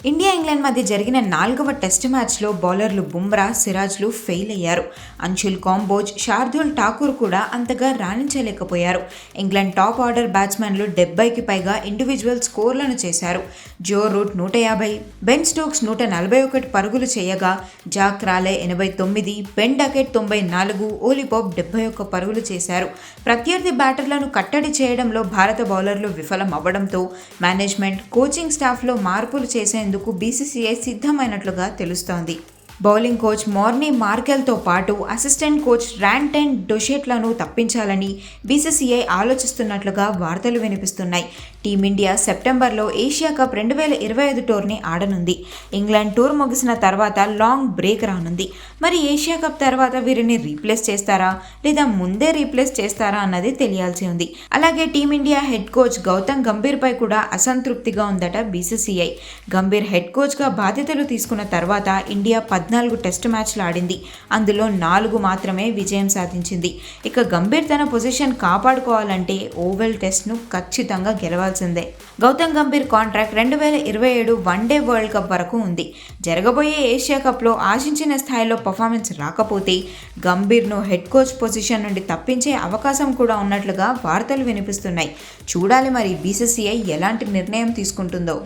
India England మధ్య జరిగిన 4వ టెస్ట్ మ్యాచ్లో బౌలర్లు బుమ్రా, సిరాజ్లు ఫెయిల్ అయ్యారు. అంశుల్ కాంబోజ్, శార్దూల్ ఠాకూర్ కూడా అంతగా రాణించలేకపోయారు. ఇంగ్లాండ్ టాప్ ఆర్డర్ బ్యాట్స్మెన్లు 70కి పైగా ఇండివిజువల్ స్కోర్లను చేశారు. జో రూట్ 150, బెన్ స్టోక్స్ 141 పరుగులు చేయగా జాక్ రాలే 89, బెన్ డకెట్ 94, ఓలీ పోప్ 71 పరుగులు చేశారు. ప్రత్యర్థి బ్యాటర్లను కట్టడి చేయడంలో భారత బౌలర్లు విఫలం అవ్వడంతో మేనేజ్మెంట్, కోచింగ్ స్టాఫ్లో మార్పులు చేసేందుకు బీసీసీఐ సిద్ధమైనట్లుగా తెలుస్తోంది. బౌలింగ్ కోచ్ మోర్నీ మార్కెల్తో పాటు అసిస్టెంట్ కోచ్ ర్యాన్టెన్ డొషెట్లను తప్పించాలని బీసీసీఐ ఆలోచిస్తున్నట్లుగా వార్తలు వినిపిస్తున్నాయి. టీమిండియా సెప్టెంబర్లో ఏషియా కప్ 2025 టోర్నీ ఆడనుంది. ఇంగ్లాండ్ టూర్ ముగిసిన తర్వాత లాంగ్ బ్రేక్ రానుంది. మరి ఏషియా కప్ తర్వాత వీరిని రీప్లేస్ చేస్తారా లేదా ముందే రీప్లేస్ చేస్తారా అన్నది తెలియాల్సి ఉంది. అలాగే team India head coach Gautam Gambhir పై కూడా అసంతృప్తిగా ఉందట బీసీసీఐ. గంభీర్ హెడ్ కోచ్గా బాధ్యతలు తీసుకున్న తర్వాత ఇండియా 14 టెస్ట్ మ్యాచ్లు ఆడింది. అందులో 4 మాత్రమే విజయం సాధించింది. ఇక గంభీర్ తన పొజిషన్ కాపాడుకోవాలంటే ఓవెల్ టెస్ట్ను ఖచ్చితంగా గెలవాల్సిందే. Gautam Gambhir contract 2027 one day world cup వరకు ఉంది. జరగబోయే ఏషియా కప్లో ఆశించిన స్థాయిలో పర్ఫార్మెన్స్ రాకపోతే గంభీర్ను హెడ్ కోచ్ పొజిషన్ నుండి తప్పించే అవకాశం కూడా ఉన్నట్లుగా వార్తలు వినిపిస్తున్నాయి. చూడాలి మరి బీసీసీఐ ఎలాంటి నిర్ణయం తీసుకుంటుందో.